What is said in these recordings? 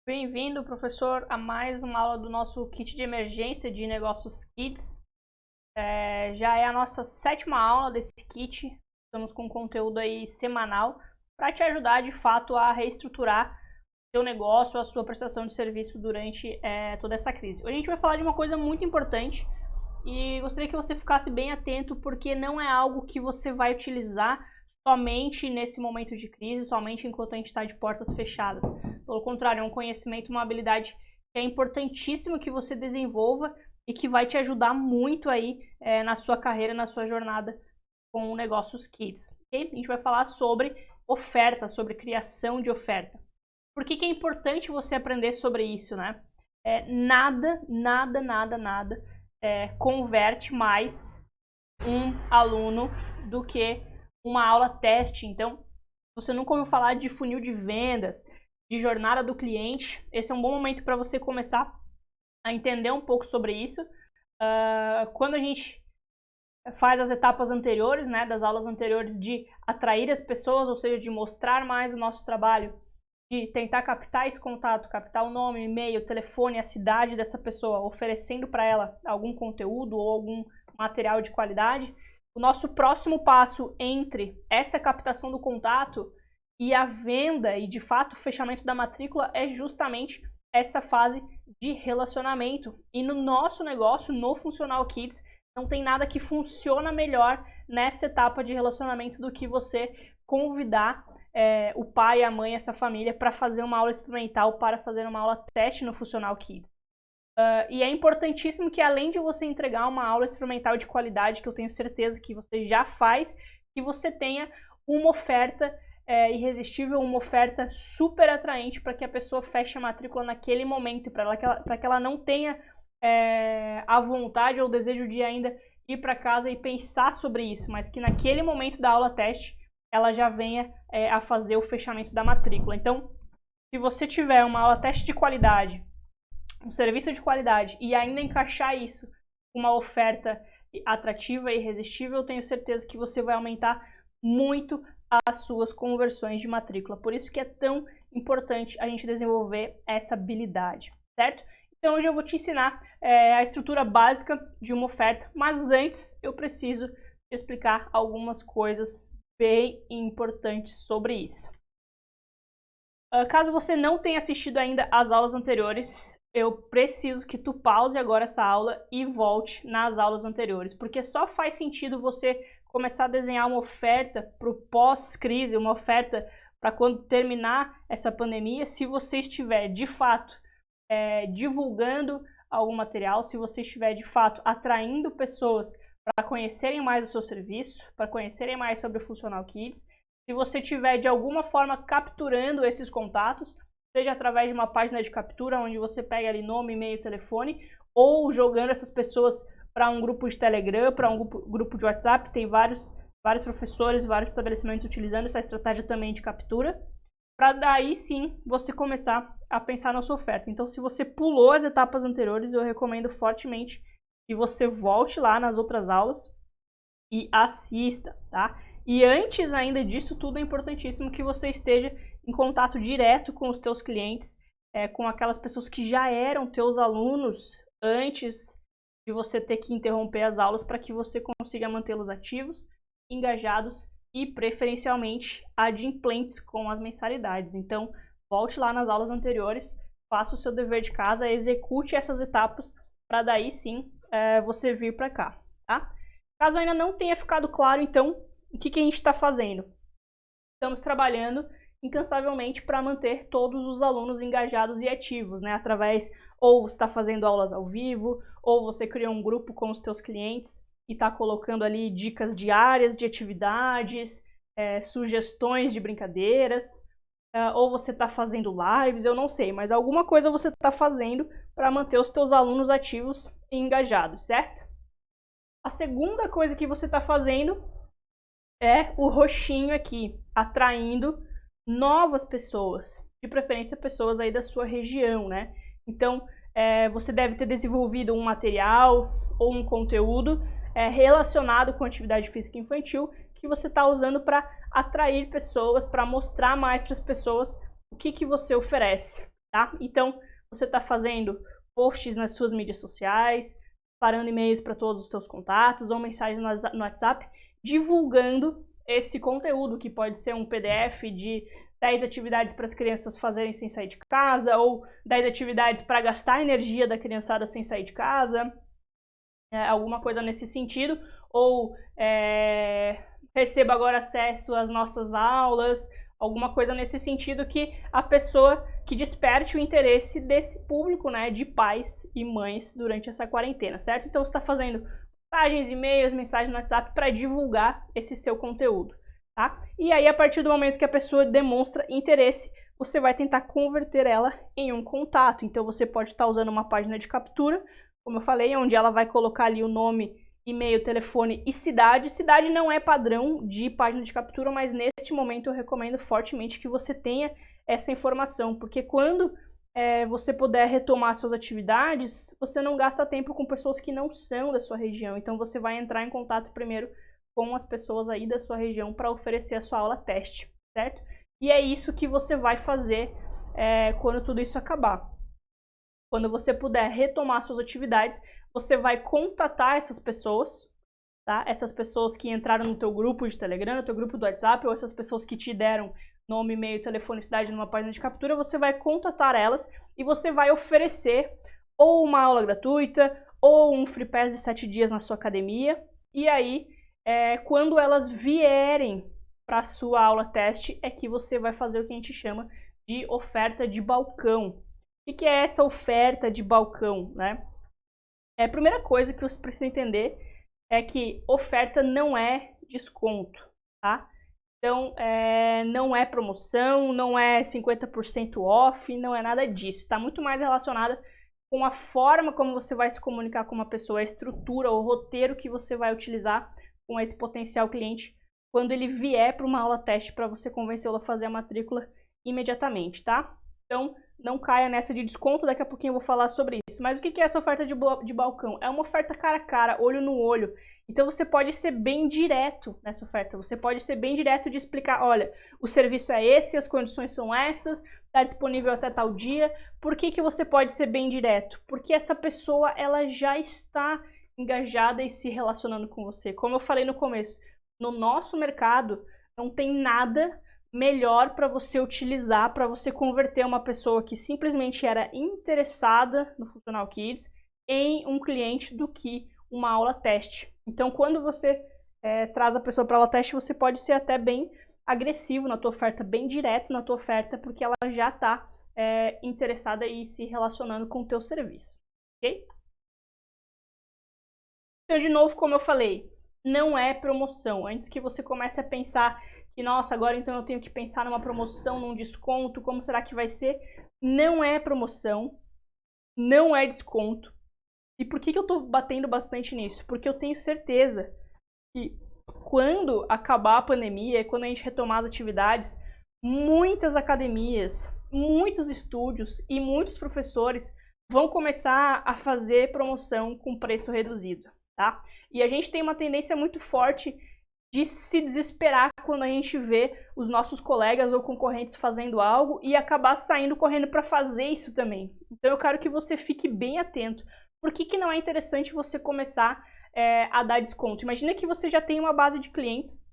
Bem-vindo, professor, a mais uma aula do nosso kit de emergência de negócios Kids. Já é a nossa 7ª aula desse kit. Estamos com conteúdo aí semanal para te ajudar de fato a reestruturar seu negócio, a sua prestação de serviço durante toda essa crise. Hoje a gente vai falar de uma coisa muito importante e gostaria que você ficasse bem atento, porque não é algo que você vai utilizar somente nesse momento de crise, somente enquanto a gente está de portas fechadas. Pelo contrário, é um conhecimento, uma habilidade que é importantíssimo que você desenvolva e que vai te ajudar muito aí na sua carreira, na sua jornada com negócios Kids. Okay? A gente vai falar sobre oferta, sobre criação de oferta. Por que é importante você aprender sobre isso, né? Nada converte mais um aluno do que uma aula teste. Então, você nunca ouviu falar de funil de vendas, de jornada do cliente, esse é um bom momento para você começar a entender um pouco sobre isso. Quando a gente faz as etapas anteriores, né, das aulas anteriores, de atrair as pessoas, ou seja, de mostrar mais o nosso trabalho, de tentar captar esse contato, captar o nome, o e-mail, o telefone, a cidade dessa pessoa, oferecendo para ela algum conteúdo ou algum material de qualidade, o nosso próximo passo entre essa captação do contato e a venda e, de fato, o fechamento da matrícula é justamente essa fase de relacionamento. E no nosso negócio, no Funcional Kids, não tem nada que funciona melhor nessa etapa de relacionamento do que você convidar o pai, a mãe, essa família para fazer uma aula experimental, para fazer uma aula teste no Funcional Kids. E é importantíssimo que, além de você entregar uma aula experimental de qualidade, que eu tenho certeza que você já faz, que você tenha uma oferta irresistível, uma oferta super atraente para que a pessoa feche a matrícula naquele momento, para que ela não tenha a vontade ou o desejo de ainda ir para casa e pensar sobre isso, mas que naquele momento da aula teste ela já venha a fazer o fechamento da matrícula. Então, se você tiver uma aula teste de qualidade, um serviço de qualidade e ainda encaixar isso com uma oferta atrativa e irresistível, eu tenho certeza que você vai aumentar muito as suas conversões de matrícula. Por isso que é tão importante a gente desenvolver essa habilidade, certo? Então hoje eu vou te ensinar a estrutura básica de uma oferta, mas antes eu preciso te explicar algumas coisas bem importantes sobre isso. Caso você não tenha assistido ainda às aulas anteriores, eu preciso que tu pause agora essa aula e volte nas aulas anteriores, porque só faz sentido você começar a desenhar uma oferta para o pós-crise, uma oferta para quando terminar essa pandemia, se você estiver de fato divulgando algum material, se você estiver de fato atraindo pessoas para conhecerem mais o seu serviço, para conhecerem mais sobre o Funcional Kids, se você estiver de alguma forma capturando esses contatos, seja através de uma página de captura, onde você pega ali nome, e-mail, telefone, ou jogando essas pessoas para um grupo de Telegram, para um grupo de WhatsApp. Tem vários professores, vários estabelecimentos utilizando essa estratégia também de captura, para daí sim você começar a pensar na sua oferta. Então, se você pulou as etapas anteriores, eu recomendo fortemente que você volte lá nas outras aulas e assista, tá? E antes ainda disso tudo, é importantíssimo que você esteja em contato direto com os teus clientes, com aquelas pessoas que já eram teus alunos antes de você ter que interromper as aulas, para que você consiga mantê-los ativos, engajados e preferencialmente adimplentes com as mensalidades. Então, volte lá nas aulas anteriores, faça o seu dever de casa, execute essas etapas para daí sim você vir para cá, tá? Caso ainda não tenha ficado claro, então, o que a gente está fazendo? Estamos trabalhando incansavelmente para manter todos os alunos engajados e ativos, né? Através, ou você está fazendo aulas ao vivo, ou você criou um grupo com os teus clientes e está colocando ali dicas diárias de atividades, sugestões de brincadeiras, ou você está fazendo lives, eu não sei, mas alguma coisa você está fazendo para manter os teus alunos ativos e engajados, certo? A segunda coisa que você está fazendo é o roxinho aqui, atraindo novas pessoas, de preferência pessoas aí da sua região, né? Então, você deve ter desenvolvido um material ou um conteúdo relacionado com atividade física infantil que você está usando para atrair pessoas, para mostrar mais para as pessoas o que você oferece, tá? Então, você está fazendo posts nas suas mídias sociais, parando e-mails para todos os seus contatos ou mensagens no WhatsApp, divulgando esse conteúdo, que pode ser um PDF de 10 atividades para as crianças fazerem sem sair de casa, ou 10 atividades para gastar a energia da criançada sem sair de casa, alguma coisa nesse sentido, ou receba agora acesso às nossas aulas, alguma coisa nesse sentido, que a pessoa que desperte o interesse desse público, né, de pais e mães durante essa quarentena, certo? Então você está fazendo mensagens, e-mails, mensagens no WhatsApp para divulgar esse seu conteúdo, tá? E aí, a partir do momento que a pessoa demonstra interesse, você vai tentar converter ela em um contato. Então você pode estar usando uma página de captura, como eu falei, onde ela vai colocar ali o nome, e-mail, telefone e cidade. Cidade não é padrão de página de captura, mas neste momento eu recomendo fortemente que você tenha essa informação, porque quando você puder retomar suas atividades, você não gasta tempo com pessoas que não são da sua região. Então você vai entrar em contato primeiro com as pessoas aí da sua região para oferecer a sua aula teste, certo? E é isso que você vai fazer quando tudo isso acabar. Quando você puder retomar suas atividades, você vai contatar essas pessoas, tá? Essas pessoas que entraram no teu grupo de Telegram, no teu grupo do WhatsApp, ou essas pessoas que te deram nome, e-mail, telefone, cidade numa página de captura, você vai contatar elas e você vai oferecer ou uma aula gratuita ou um Free Pass de 7 dias na sua academia. E aí, quando elas vierem para a sua aula teste, é que você vai fazer o que a gente chama de oferta de balcão. O que é essa oferta de balcão, né? A primeira coisa que você precisa entender é que oferta não é desconto, tá? Então, não é promoção, não é 50% off, não é nada disso. Está muito mais relacionada com a forma como você vai se comunicar com uma pessoa, a estrutura, o roteiro que você vai utilizar com esse potencial cliente quando ele vier para uma aula teste, para você convencê-lo a fazer a matrícula imediatamente, tá? Então, não caia nessa de desconto, daqui a pouquinho eu vou falar sobre isso. Mas o que é essa oferta de balcão? É uma oferta cara a cara, olho no olho. Então você pode ser bem direto nessa oferta, você pode ser bem direto de explicar, olha, o serviço é esse, as condições são essas, está disponível até tal dia. Por que você pode ser bem direto? Porque essa pessoa, ela já está engajada e se relacionando com você. Como eu falei no começo, no nosso mercado não tem nada melhor para você utilizar, para você converter uma pessoa que simplesmente era interessada no Funcional Kids em um cliente do que uma aula teste. Então, quando você traz a pessoa para aula teste, você pode ser até bem agressivo na tua oferta, bem direto na tua oferta, porque ela já está interessada e se relacionando com o teu serviço, ok? Então, de novo, como eu falei, não é promoção. Antes que você comece a pensar que, nossa, agora então eu tenho que pensar numa promoção, num desconto, como será que vai ser? Não é promoção, não é desconto. E por que eu estou batendo bastante nisso? Porque eu tenho certeza que quando acabar a pandemia, quando a gente retomar as atividades, muitas academias, muitos estúdios e muitos professores vão começar a fazer promoção com preço reduzido, tá? E a gente tem uma tendência muito forte de se desesperar quando a gente vê os nossos colegas ou concorrentes fazendo algo e acabar saindo correndo para fazer isso também. Então eu quero que você fique bem atento. Por que não é interessante você começar a dar desconto? Imagina que você já tem uma base de clientes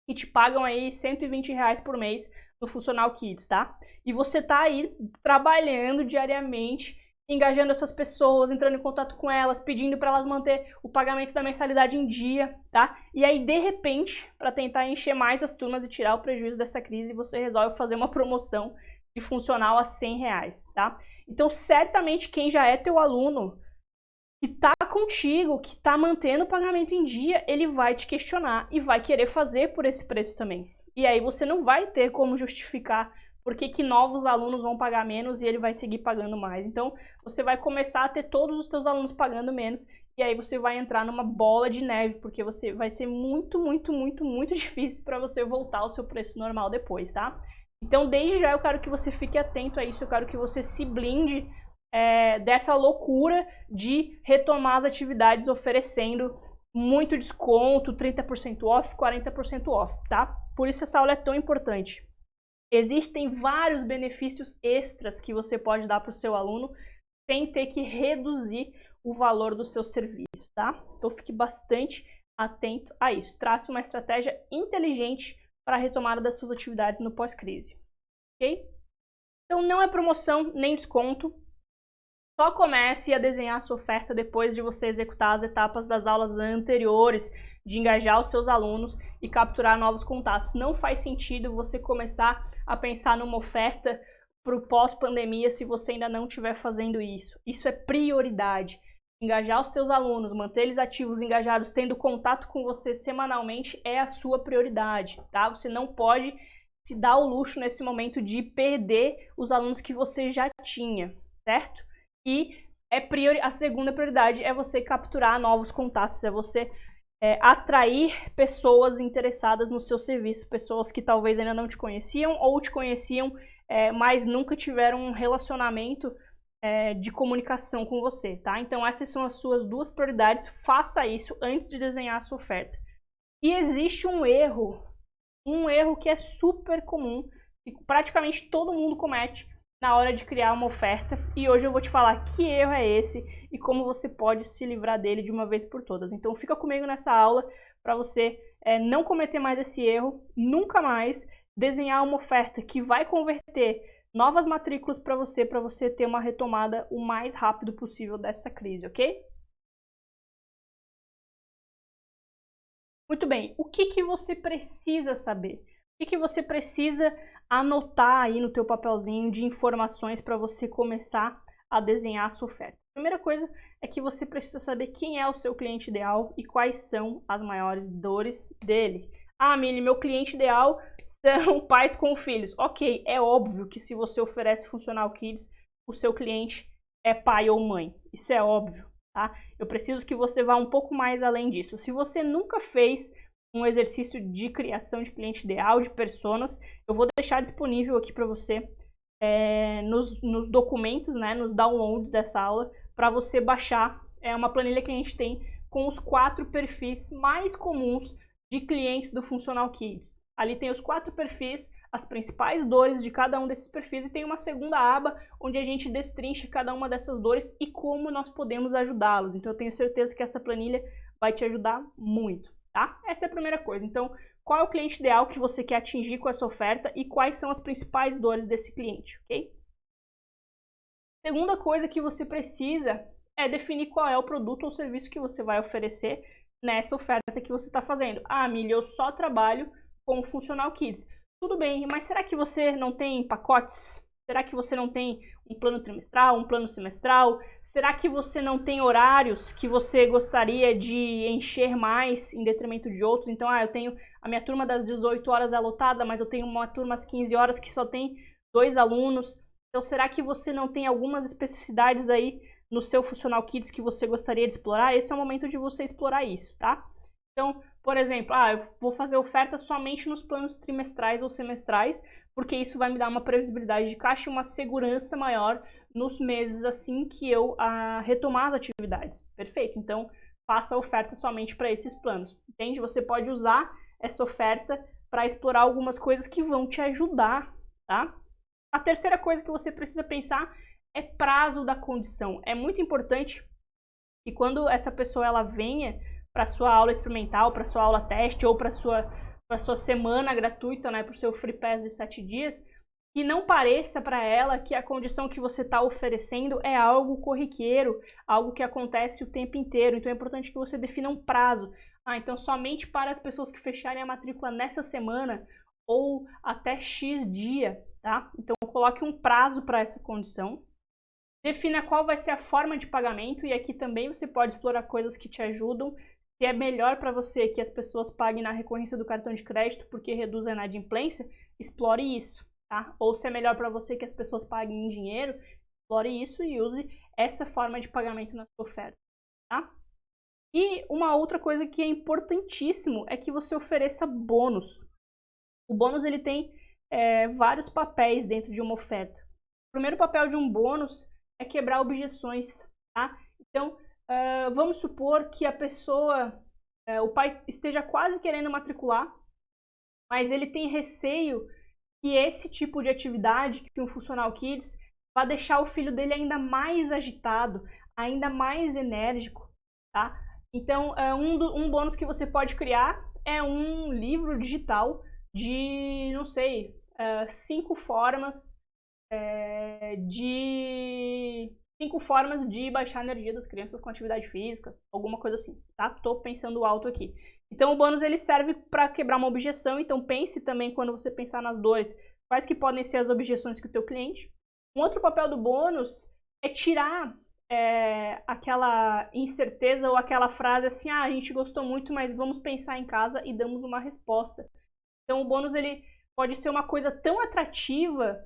que te pagam aí R$120 por mês no Funcional Kids, tá? E você tá aí trabalhando diariamente, engajando essas pessoas, entrando em contato com elas, pedindo para elas manter o pagamento da mensalidade em dia, tá? E aí, de repente, para tentar encher mais as turmas e tirar o prejuízo dessa crise, você resolve fazer uma promoção de funcional a R$100, tá? Então, certamente, quem já é teu aluno, que tá contigo, que tá mantendo o pagamento em dia, ele vai te questionar e vai querer fazer por esse preço também. E aí você não vai ter como justificar por que novos alunos vão pagar menos e ele vai seguir pagando mais. Então, você vai começar a ter todos os teus alunos pagando menos e aí você vai entrar numa bola de neve, porque você vai ser muito, muito, muito, muito difícil para você voltar ao seu preço normal depois, tá? Então, desde já eu quero que você fique atento a isso, eu quero que você se blinde dessa loucura de retomar as atividades oferecendo muito desconto, 30% off, 40% off, tá? Por isso essa aula é tão importante. Existem vários benefícios extras que você pode dar para o seu aluno sem ter que reduzir o valor do seu serviço, tá? Então fique bastante atento a isso. Trace uma estratégia inteligente para a retomada das suas atividades no pós-crise, ok? Então não é promoção nem desconto. Só comece a desenhar a sua oferta depois de você executar as etapas das aulas anteriores, de engajar os seus alunos e capturar novos contatos. Não faz sentido você começar a pensar numa oferta para o pós-pandemia se você ainda não estiver fazendo isso. Isso é prioridade. Engajar os teus alunos, manter eles ativos, engajados, tendo contato com você semanalmente é a sua prioridade, tá? Você não pode se dar o luxo nesse momento de perder os alunos que você já tinha, certo? E a segunda prioridade é você capturar novos contatos, é você atrair pessoas interessadas no seu serviço, pessoas que talvez ainda não te conheciam ou te conheciam, mas nunca tiveram um relacionamento de comunicação com você, tá? Então essas são as suas duas prioridades, faça isso antes de desenhar a sua oferta. E existe um erro que é super comum, que praticamente todo mundo comete na hora de criar uma oferta, e hoje eu vou te falar que erro é esse e como você pode se livrar dele de uma vez por todas. Então fica comigo nessa aula para você não cometer mais esse erro, nunca mais, desenhar uma oferta que vai converter novas matrículas para você ter uma retomada o mais rápido possível dessa crise, ok? Muito bem, o que você precisa saber? O que você precisa anotar aí no teu papelzinho de informações para você começar a desenhar a sua oferta? A primeira coisa é que você precisa saber quem é o seu cliente ideal e quais são as maiores dores dele. Ah, Mili, meu cliente ideal são pais com filhos. Ok, é óbvio que se você oferece Funcional Kids, o seu cliente é pai ou mãe. Isso é óbvio, tá? Eu preciso que você vá um pouco mais além disso. Se você nunca fez um exercício de criação de cliente ideal, de personas, eu vou deixar disponível aqui para você nos documentos, né, nos downloads dessa aula, para você baixar uma planilha que a gente tem com os 4 perfis mais comuns de clientes do Funcional Kids. Ali tem os 4 perfis, as principais dores de cada um desses perfis, e tem uma segunda aba onde a gente destrincha cada uma dessas dores e como nós podemos ajudá-los. Então eu tenho certeza que essa planilha vai te ajudar muito, tá? Essa é a primeira coisa. Então, qual é o cliente ideal que você quer atingir com essa oferta e quais são as principais dores desse cliente, ok? Segunda coisa que você precisa é definir qual é o produto ou serviço que você vai oferecer nessa oferta que você está fazendo. Ah, Mili, eu só trabalho com o Funcional Kids. Tudo bem, mas será que você não tem pacotes? Será que você não tem um plano trimestral, um plano semestral? Será que você não tem horários que você gostaria de encher mais em detrimento de outros? Então, eu tenho a minha turma das 18 horas é lotada, mas eu tenho uma turma às 15 horas que só tem 2 alunos. Então, será que você não tem algumas especificidades aí no seu Funcional Kids que você gostaria de explorar? Esse é o momento de você explorar isso, tá? Então, por exemplo, eu vou fazer oferta somente nos planos trimestrais ou semestrais, porque isso vai me dar uma previsibilidade de caixa e uma segurança maior nos meses assim que eu retomar as atividades. Perfeito? Então, faça a oferta somente para esses planos, entende? Você pode usar essa oferta para explorar algumas coisas que vão te ajudar, tá? A terceira coisa que você precisa pensar é prazo da condição. É muito importante que quando essa pessoa ela venha para sua aula experimental, para sua aula teste ou para sua semana gratuita, né, para o seu Free Pass de 7 dias, que não pareça para ela que a condição que você está oferecendo é algo corriqueiro, algo que acontece o tempo inteiro. Então é importante que você defina um prazo. Então somente para as pessoas que fecharem a matrícula nessa semana ou até X dia, tá? Então coloque um prazo para essa condição. Defina qual vai ser a forma de pagamento, e aqui também você pode explorar coisas que te ajudam. Se é melhor para você que as pessoas paguem na recorrência do cartão de crédito porque reduz a inadimplência, explore isso, tá? Ou se é melhor para você que as pessoas paguem em dinheiro, explore isso e use essa forma de pagamento na sua oferta, tá? E uma outra coisa que é importantíssimo é que você ofereça bônus. O bônus ele tem vários papéis dentro de uma oferta. O primeiro papel de um bônus é quebrar objeções, tá? Então, vamos supor que a pessoa, o pai esteja quase querendo matricular, mas ele tem receio que esse tipo de atividade, que um Funcional Kids, vai deixar o filho dele ainda mais agitado, ainda mais enérgico, tá? Então, um bônus que você pode criar é um livro digital de, não sei, 5 formas de baixar a energia das crianças com atividade física, alguma coisa assim, tá? Tô pensando alto aqui. Então o bônus ele serve para quebrar uma objeção, então pense também quando você pensar nas dores, quais que podem ser as objeções que o teu cliente. Um outro papel do bônus é tirar aquela incerteza ou aquela frase assim, a gente gostou muito, mas vamos pensar em casa e damos uma resposta. Então o bônus ele pode ser uma coisa tão atrativa,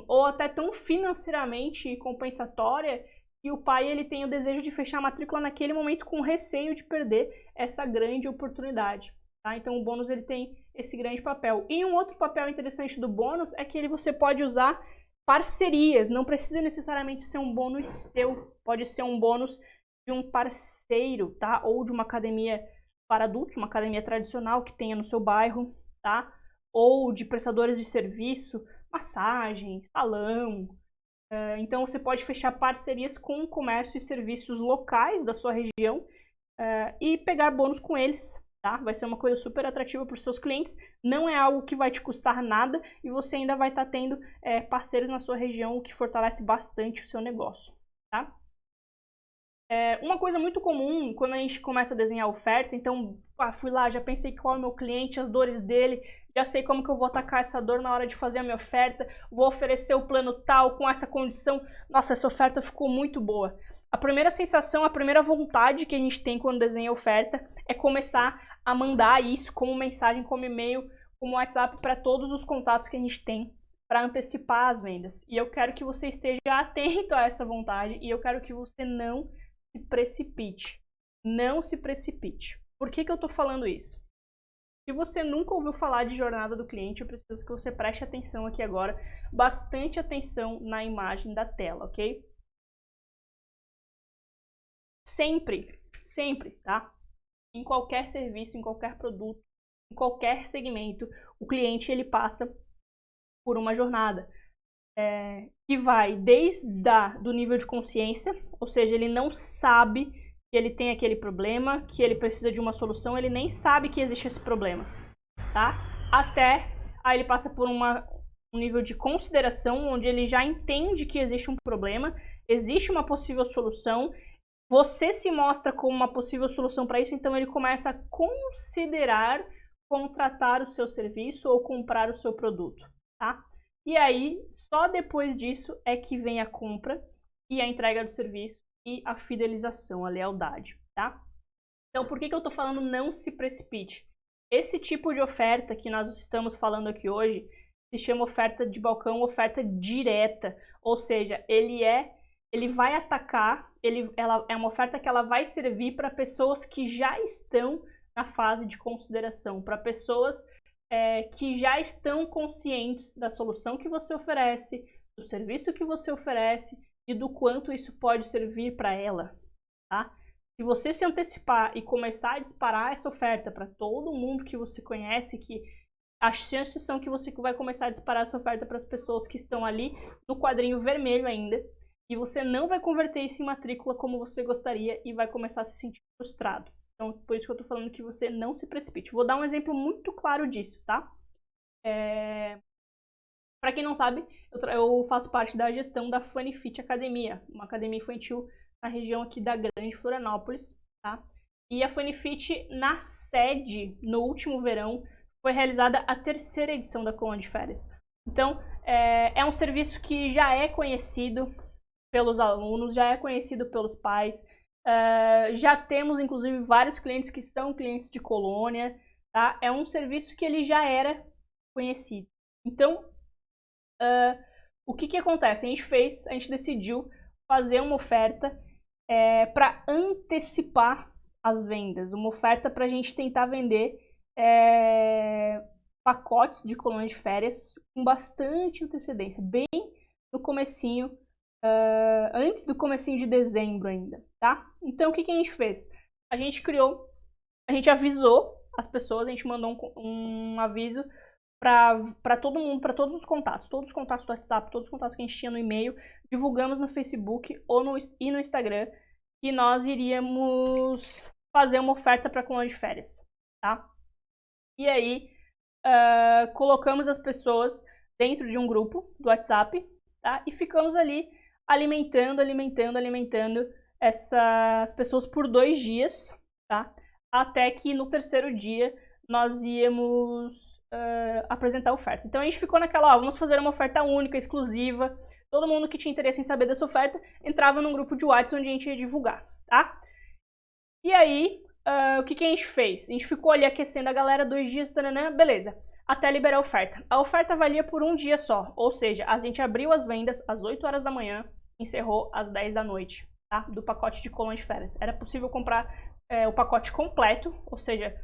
ou até tão financeiramente compensatória, que o pai ele tem o desejo de fechar a matrícula naquele momento com receio de perder essa grande oportunidade. Tá? Então o bônus ele tem esse grande papel. E um outro papel interessante do bônus é que você pode usar parcerias, não precisa necessariamente ser um bônus seu, pode ser um bônus de um parceiro, tá? Ou de uma academia para adultos, uma academia tradicional que tenha no seu bairro, tá? Ou de prestadores de serviço, massagem, salão. Então você pode fechar parcerias com o comércio e serviços locais da sua região e pegar bônus com eles. Tá? Vai ser uma coisa super atrativa para os seus clientes, não é algo que vai te custar nada e você ainda vai estar tendo parceiros na sua região, o que fortalece bastante o seu negócio. Tá? Uma coisa muito comum quando a gente começa a desenhar oferta, então fui lá, já pensei qual é o meu cliente, as dores dele, já sei como que eu vou atacar essa dor na hora de fazer a minha oferta, vou oferecer o plano tal com essa condição, nossa, essa oferta ficou muito boa. A primeira sensação, a primeira vontade que a gente tem quando desenha a oferta é começar a mandar isso como mensagem, como e-mail, como WhatsApp para todos os contatos que a gente tem para antecipar as vendas. E eu quero que você esteja atento a essa vontade e eu quero que você não se precipite. Não se precipite. Por que eu estou falando isso? Se você nunca ouviu falar de jornada do cliente, eu preciso que você preste atenção aqui agora, bastante atenção na imagem da tela, ok? Sempre, tá? Em qualquer serviço, em qualquer produto, em qualquer segmento, o cliente ele passa por uma jornada que vai desde do nível de consciência, ou seja, ele não sabe que ele tem aquele problema, que ele precisa de uma solução, ele nem sabe que existe esse problema, tá? Até aí ele passa por um nível de consideração, onde ele já entende que existe um problema, existe uma possível solução, você se mostra como uma possível solução para isso, então ele começa a considerar contratar o seu serviço ou comprar o seu produto, tá? E aí, só depois disso é que vem a compra e a entrega do serviço e a fidelização, a lealdade, tá? Então, por que eu tô falando não se precipite? Esse tipo de oferta que nós estamos falando aqui hoje se chama oferta de balcão, oferta direta, ou seja, ele vai atacar, ela é uma oferta que ela vai servir para pessoas que já estão na fase de consideração, para pessoas que já estão conscientes da solução que você oferece, do serviço que você oferece e do quanto isso pode servir para ela, tá? Se você se antecipar e começar a disparar essa oferta para todo mundo que você conhece, que as chances são que você vai começar a disparar essa oferta para as pessoas que estão ali no quadrinho vermelho ainda, e você não vai converter isso em matrícula como você gostaria e vai começar a se sentir frustrado. Então, por isso que eu tô falando que você não se precipite. Vou dar um exemplo muito claro disso, tá? Para quem não sabe, eu faço parte da gestão da Funny Fit Academia, uma academia infantil na região aqui da Grande Florianópolis, tá? E a Funny Fit, na sede, no último verão, foi realizada a 3ª edição da Colônia de Férias. Então, é um serviço que já é conhecido pelos alunos, já é conhecido pelos pais, já temos inclusive vários clientes que são clientes de colônia, tá? É um serviço que ele já era conhecido. Então, o que acontece? A gente decidiu fazer uma oferta para antecipar as vendas, uma oferta para a gente tentar vender pacotes de colônia de férias com bastante antecedência, bem no comecinho, antes do comecinho de dezembro ainda, tá? Então, o que a gente fez? A gente avisou as pessoas, a gente mandou um aviso para todo mundo, para todos os contatos do WhatsApp, todos os contatos que a gente tinha no e-mail, divulgamos no Facebook e no Instagram que nós iríamos fazer uma oferta para colônia de férias, tá? E aí, colocamos as pessoas dentro de um grupo do WhatsApp, tá? E ficamos ali alimentando essas pessoas por 2 dias, tá? Até que no 3º dia nós íamos apresentar a oferta. Então a gente ficou naquela, vamos fazer uma oferta única, exclusiva. Todo mundo que tinha interesse em saber dessa oferta entrava num grupo de WhatsApp onde a gente ia divulgar, tá? E aí, o que a gente fez? A gente ficou ali aquecendo a galera 2 dias, taranã, beleza, até liberar a oferta. A oferta valia por 1 dia só, ou seja, a gente abriu as vendas às 8 horas da manhã, encerrou às 10 da noite, tá? Do pacote de colônia de férias. Era possível comprar o pacote completo, ou seja,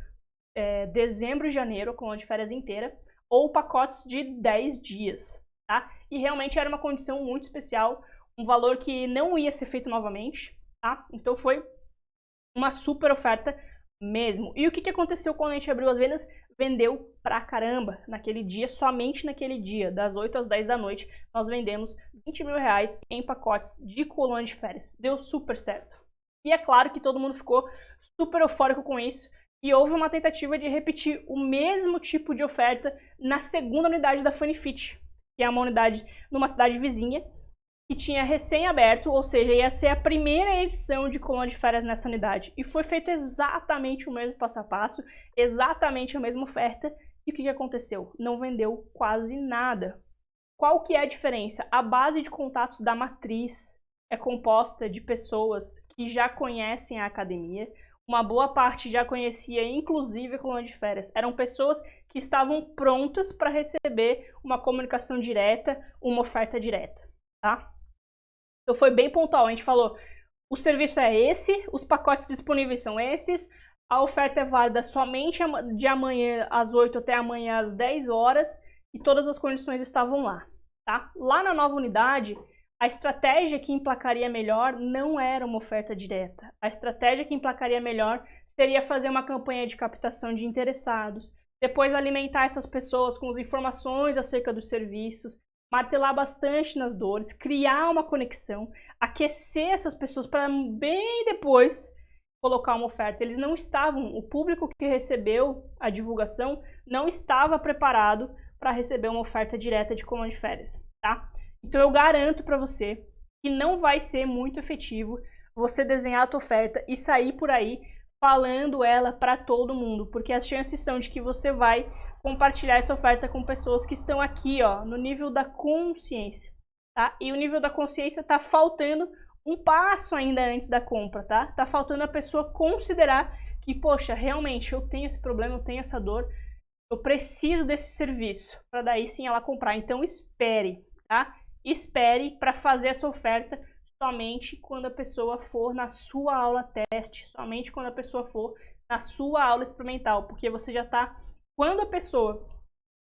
dezembro e janeiro, a colônia de férias inteira, ou pacotes de 10 dias, tá? E realmente era uma condição muito especial, um valor que não ia ser feito novamente, tá? Então foi uma super oferta mesmo. E o que aconteceu quando a gente abriu as vendas? Vendeu pra caramba naquele dia, somente naquele dia, das 8 às 10 da noite, nós vendemos 20 mil reais em pacotes de colônia de férias. Deu super certo. E é claro que todo mundo ficou super eufórico com isso, e houve uma tentativa de repetir o mesmo tipo de oferta na 2ª unidade da Funifit, que é uma unidade numa cidade vizinha, que tinha recém-aberto, ou seja, ia ser a primeira edição de colônia de férias nessa unidade. E foi feito exatamente o mesmo passo a passo, exatamente a mesma oferta. E o que aconteceu? Não vendeu quase nada. Qual que é a diferença? A base de contatos da matriz é composta de pessoas que já conhecem a academia. Uma boa parte já conhecia, inclusive, a colônia de férias. Eram pessoas que estavam prontas para receber uma comunicação direta, uma oferta direta, tá? Então foi bem pontual, a gente falou, o serviço é esse, os pacotes disponíveis são esses, a oferta é válida somente de amanhã às 8 até amanhã às 10 horas e todas as condições estavam lá, tá? Lá na nova unidade, a estratégia que emplacaria melhor não era uma oferta direta. A estratégia que emplacaria melhor seria fazer uma campanha de captação de interessados, depois alimentar essas pessoas com as informações acerca dos serviços, martelar bastante nas dores, criar uma conexão, aquecer essas pessoas para bem depois colocar uma oferta. Eles não estavam, o público que recebeu a divulgação não estava preparado para receber uma oferta direta de colônia de férias, tá? Então eu garanto para você que não vai ser muito efetivo você desenhar a tua oferta e sair por aí falando ela para todo mundo, porque as chances são de que você vai compartilhar essa oferta com pessoas que estão aqui, ó, no nível da consciência, tá? E o nível da consciência tá faltando um passo ainda antes da compra, tá? Tá faltando a pessoa considerar que, poxa, realmente eu tenho esse problema, eu tenho essa dor, eu preciso desse serviço, para daí sim ela comprar. Então espere, tá? Espere para fazer essa oferta somente quando a pessoa for na sua aula teste, somente quando a pessoa for na sua aula experimental, porque você já está, quando a pessoa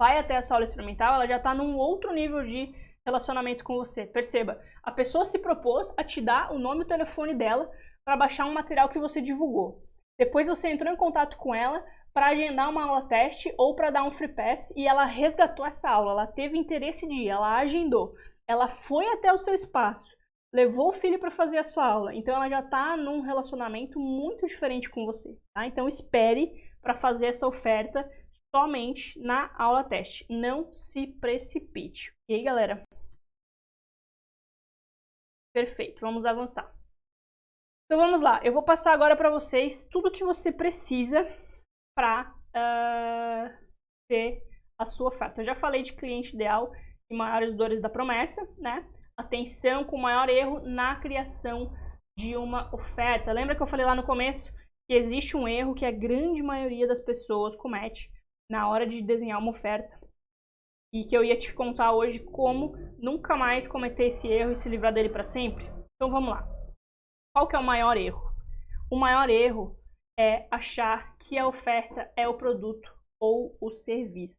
vai até essa aula experimental, ela já está num outro nível de relacionamento com você. Perceba, a pessoa se propôs a te dar o nome e o telefone dela para baixar um material que você divulgou. Depois você entrou em contato com ela para agendar uma aula teste ou para dar um free pass e ela resgatou essa aula, ela teve interesse de ir, ela agendou, ela foi até o seu espaço, levou o filho para fazer a sua aula, então ela já está num relacionamento muito diferente com você, tá? Então espere para fazer essa oferta somente na aula teste, não se precipite, ok, galera? Perfeito, vamos avançar. Então vamos lá, eu vou passar agora para vocês tudo que você precisa para ter a sua oferta. Eu já falei de cliente ideal e maiores dores da promessa, né? Atenção com o maior erro na criação de uma oferta. Lembra que eu falei lá no começo que existe um erro que a grande maioria das pessoas comete na hora de desenhar uma oferta e que eu ia te contar hoje como nunca mais cometer esse erro e se livrar dele para sempre? Então vamos lá. Qual que é o maior erro? O maior erro é achar que a oferta é o produto ou o serviço.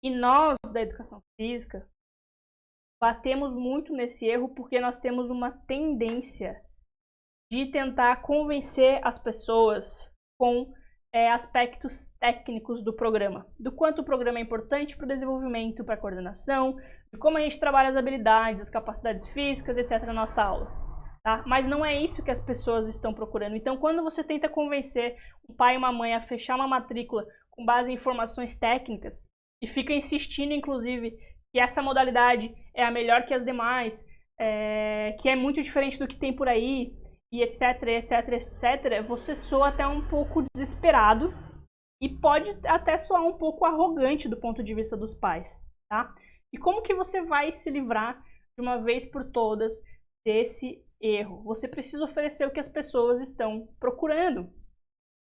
E nós, da educação física, batemos muito nesse erro porque nós temos uma tendência de tentar convencer as pessoas com aspectos técnicos do programa, do quanto o programa é importante para o desenvolvimento, para a coordenação, de como a gente trabalha as habilidades, as capacidades físicas, etc. na nossa aula. Tá? Mas não é isso que as pessoas estão procurando. Então, quando você tenta convencer um pai e uma mãe a fechar uma matrícula com base em informações técnicas e fica insistindo, inclusive, que essa modalidade é a melhor que as demais, que é muito diferente do que tem por aí, e etc, etc, etc, você soa até um pouco desesperado e pode até soar um pouco arrogante do ponto de vista dos pais, tá? E como que você vai se livrar de uma vez por todas desse erro? Você precisa oferecer o que as pessoas estão procurando.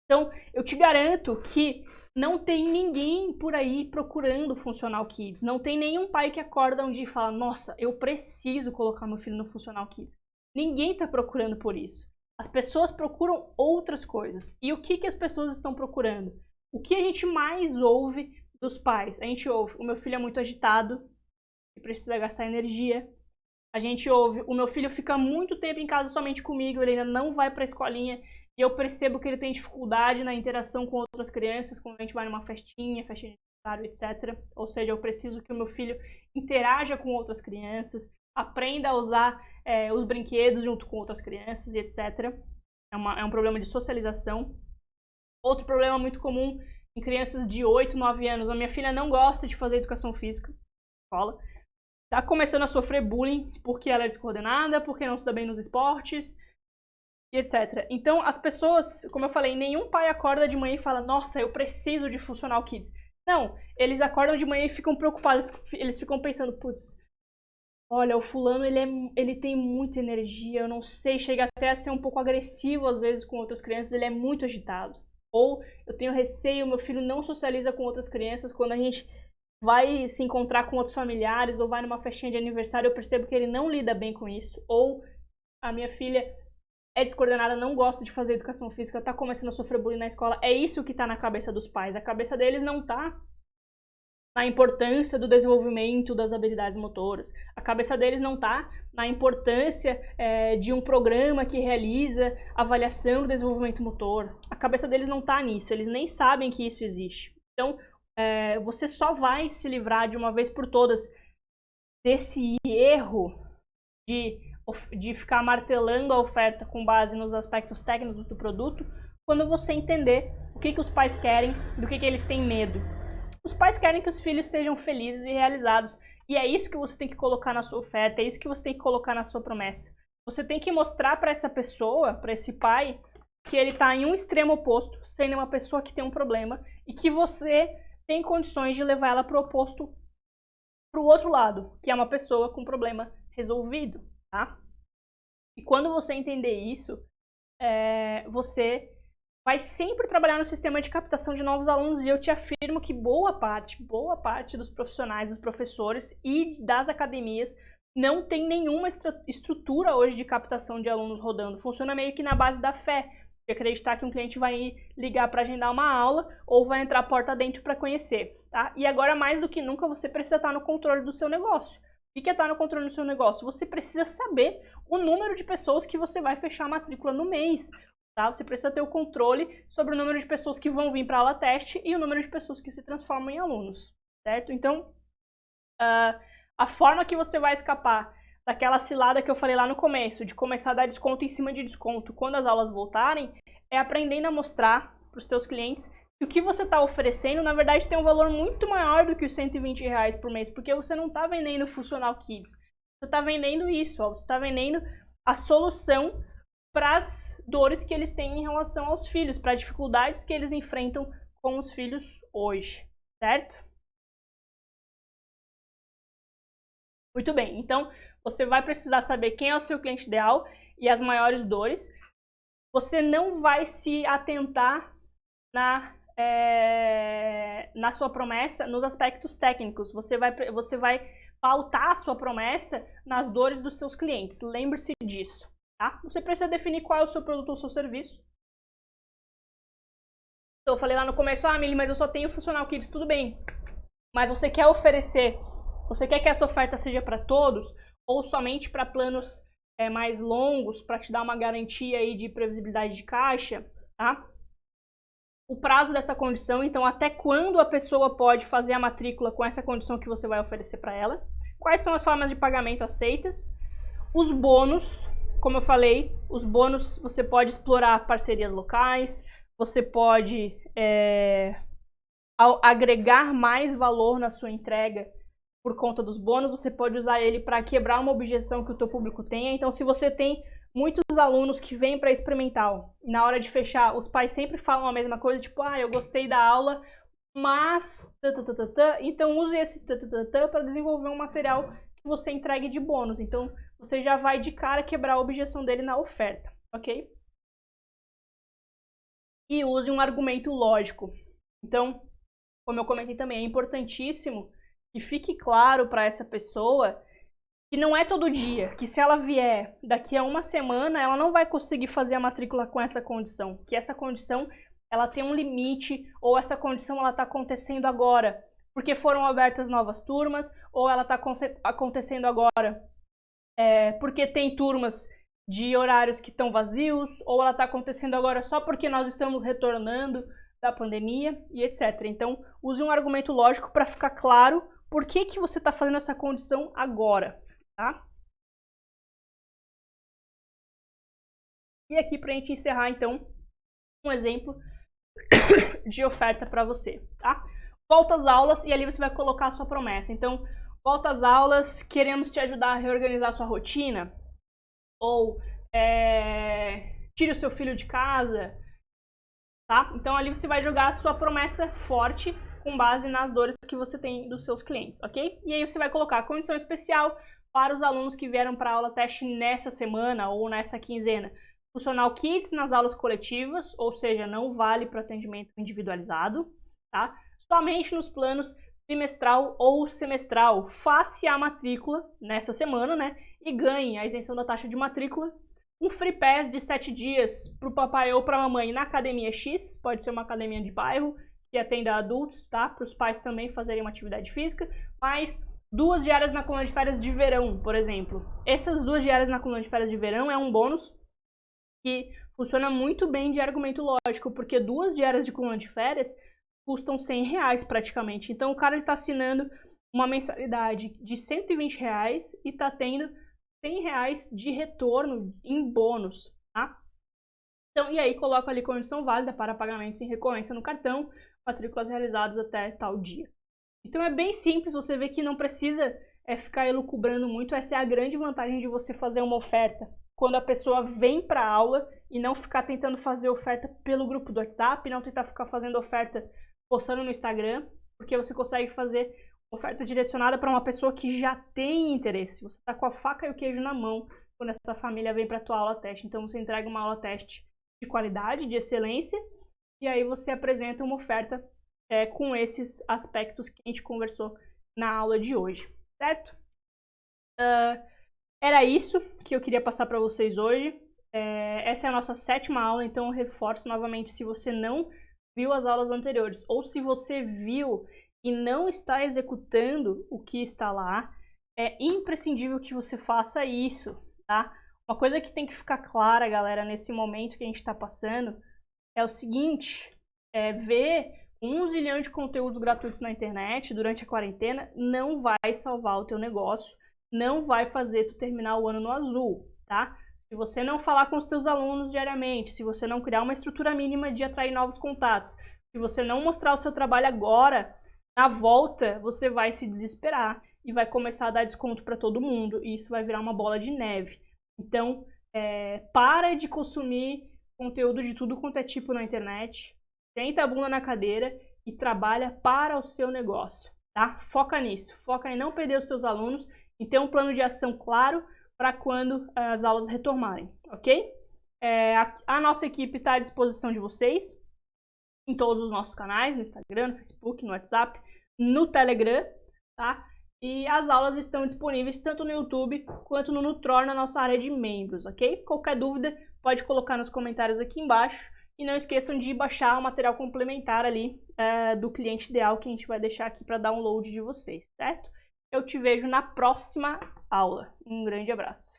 Então, eu te garanto que não tem ninguém por aí procurando Funcional Kids. Não tem nenhum pai que acorda um dia e fala, nossa, eu preciso colocar meu filho no Funcional Kids. Ninguém está procurando por isso. As pessoas procuram outras coisas. E o que as pessoas estão procurando? O que a gente mais ouve dos pais? A gente ouve, o meu filho é muito agitado e precisa gastar energia. A gente ouve, o meu filho fica muito tempo em casa somente comigo, ele ainda não vai para a escolinha e eu percebo que ele tem dificuldade na interação com outras crianças, quando a gente vai numa festinha de aniversário, etc. Ou seja, eu preciso que o meu filho interaja com outras crianças, aprenda a usar os brinquedos junto com outras crianças e etc. É um problema de socialização. Outro problema muito comum em crianças de 8, 9 anos. A minha filha não gosta de fazer educação física na escola. Tá começando a sofrer bullying porque ela é descoordenada, porque não se dá bem nos esportes e etc. Então, as pessoas, como eu falei, nenhum pai acorda de manhã e fala, nossa, eu preciso de Funcional Kids. Não, eles acordam de manhã e ficam preocupados, eles ficam pensando, putz, olha, o fulano, ele tem muita energia, eu não sei, chega até a ser um pouco agressivo às vezes com outras crianças, ele é muito agitado. Ou eu tenho receio, meu filho não socializa com outras crianças, quando a gente vai se encontrar com outros familiares ou vai numa festinha de aniversário, eu percebo que ele não lida bem com isso. Ou a minha filha é descoordenada, não gosta de fazer educação física, tá começando a sofrer bullying na escola. É isso que tá na cabeça dos pais. A cabeça deles não tá na importância do desenvolvimento das habilidades motoras. A cabeça deles não tá na importância de um programa que realiza avaliação do desenvolvimento motor. A cabeça deles não tá nisso, eles nem sabem que isso existe. Então, você só vai se livrar de uma vez por todas desse erro de ficar martelando a oferta com base nos aspectos técnicos do produto quando você entender o que os pais querem, do que eles têm medo. Os pais querem que os filhos sejam felizes e realizados. E é isso que você tem que colocar na sua oferta, é isso que você tem que colocar na sua promessa. Você tem que mostrar para essa pessoa, para esse pai, que ele está em um extremo oposto, sendo uma pessoa que tem um problema, e que você tem condições de levar ela para o oposto, para o outro lado, que é uma pessoa com problema resolvido, tá? E quando você entender isso, você vai sempre trabalhar no sistema de captação de novos alunos, e eu te afirmo que boa parte dos profissionais, dos professores e das academias não tem nenhuma estrutura hoje de captação de alunos rodando. Funciona meio que na base da fé, de acreditar que um cliente vai ligar para agendar uma aula ou vai entrar porta dentro para conhecer, tá? E agora, mais do que nunca, você precisa estar no controle do seu negócio. O que é estar no controle do seu negócio? Você precisa saber o número de pessoas que você vai fechar a matrícula no mês. Tá? Você precisa ter o controle sobre o número de pessoas que vão vir para a aula teste e o número de pessoas que se transformam em alunos, certo? Então, a forma que você vai escapar daquela cilada que eu falei lá no começo, de começar a dar desconto em cima de desconto quando as aulas voltarem, é aprendendo a mostrar para os teus clientes que o que você está oferecendo, na verdade, tem um valor muito maior do que os R$120 por mês, porque você não está vendendo Funcional Kids, você está vendendo isso, ó, você está vendendo a solução para as dores que eles têm em relação aos filhos, para dificuldades que eles enfrentam com os filhos hoje, certo? Muito bem, então você vai precisar saber quem é o seu cliente ideal e as maiores dores. Você não vai se atentar na sua promessa nos aspectos técnicos. Você vai pautar a sua promessa nas dores dos seus clientes. Lembre-se disso. Tá? Você precisa definir qual é o seu produto ou o seu serviço. Então, eu falei lá no começo, Mili, mas eu só tenho Funcional Kids, tudo bem. Mas você quer oferecer, você quer que essa oferta seja para todos ou somente para planos mais longos, para te dar uma garantia aí de previsibilidade de caixa, tá? o prazo dessa condição, então até quando a pessoa pode fazer a matrícula com essa condição que você vai oferecer para ela, quais são as formas de pagamento aceitas, os bônus, como eu falei, os bônus você pode explorar parcerias locais, você pode agregar mais valor na sua entrega por conta dos bônus, você pode usar ele para quebrar uma objeção que o teu público tenha. Então, se você tem muitos alunos que vêm para experimental, na hora de fechar, os pais sempre falam a mesma coisa, tipo, eu gostei da aula, mas... Então, use esse para desenvolver um material que você entregue de bônus. Então, você já vai de cara quebrar a objeção dele na oferta, ok? E use um argumento lógico. Então, como eu comentei também, é importantíssimo que fique claro para essa pessoa que não é todo dia, que se ela vier daqui a uma semana, ela não vai conseguir fazer a matrícula com essa condição, que essa condição ela tem um limite, ou essa condição ela está acontecendo agora, porque foram abertas novas turmas, ou ela está acontecendo agora porque tem turmas de horários que estão vazios, ou ela está acontecendo agora só porque nós estamos retornando da pandemia e etc. Então, use um argumento lógico para ficar claro por que você está fazendo essa condição agora, tá? E aqui para a gente encerrar, então, um exemplo de oferta para você, tá? Volta às aulas e ali você vai colocar a sua promessa. Então, volta às aulas, queremos te ajudar a reorganizar a sua rotina, ou tire o seu filho de casa, tá? Então ali você vai jogar a sua promessa forte com base nas dores que você tem dos seus clientes, ok? E aí você vai colocar a condição especial para os alunos que vieram para a aula teste nessa semana ou nessa quinzena. Funcional Kids nas aulas coletivas, ou seja, não vale para atendimento individualizado, tá? Somente nos planos trimestral ou semestral. Faça a matrícula nessa semana, né? E ganhe a isenção da taxa de matrícula. Um Free Pass de 7 dias para o papai ou para a mamãe na Academia X, pode ser uma academia de bairro que atenda adultos, tá? Para os pais também fazerem uma atividade física, mas 2 diárias na coluna de férias de verão, por exemplo. Essas 2 diárias na coluna de férias de verão é um bônus que funciona muito bem de argumento lógico, porque 2 diárias de coluna de férias custam R$100 praticamente. Então o cara está assinando uma mensalidade de R$120 e está tendo R$100 de retorno em bônus, tá? Então, e aí coloca ali condição válida para pagamento sem recorrência no cartão, matrículas realizadas até tal dia. Então é bem simples, você vê que não precisa ficar elucubrando muito. Essa é a grande vantagem de você fazer uma oferta quando a pessoa vem para a aula e não ficar tentando fazer oferta pelo grupo do WhatsApp, não tentar ficar fazendo oferta postando no Instagram, porque você consegue fazer oferta direcionada para uma pessoa que já tem interesse. Você está com a faca e o queijo na mão quando essa família vem para a tua aula teste. Então você entrega uma aula teste de qualidade, de excelência, e aí você apresenta uma oferta com esses aspectos que a gente conversou na aula de hoje, certo? Era isso que eu queria passar para vocês hoje. Essa é a nossa 7ª aula, então eu reforço novamente, se você não viu as aulas anteriores, ou se você viu e não está executando o que está lá, é imprescindível que você faça isso, tá? Uma coisa que tem que ficar clara, galera, nesse momento que a gente está passando, é o seguinte, ver 1 zilhão de conteúdos gratuitos na internet durante a quarentena não vai salvar o teu negócio, não vai fazer tu terminar o ano no azul, tá? Se você não falar com os teus alunos diariamente, se você não criar uma estrutura mínima de atrair novos contatos, se você não mostrar o seu trabalho agora, na volta você vai se desesperar e vai começar a dar desconto para todo mundo e isso vai virar uma bola de neve. Então, para de consumir conteúdo de tudo quanto é tipo na internet, senta a bunda na cadeira e trabalha para o seu negócio, tá? Foca nisso, foca em não perder os teus alunos e ter um plano de ação claro para quando as aulas retornarem, ok? A nossa equipe está à disposição de vocês em todos os nossos canais, no Instagram, no Facebook, no WhatsApp, no Telegram, tá? E as aulas estão disponíveis tanto no YouTube quanto no Nutror, na nossa área de membros, ok? Qualquer dúvida pode colocar nos comentários aqui embaixo. E não esqueçam de baixar o material complementar ali do cliente ideal que a gente vai deixar aqui para download de vocês, certo? Eu te vejo na próxima aula. Um grande abraço.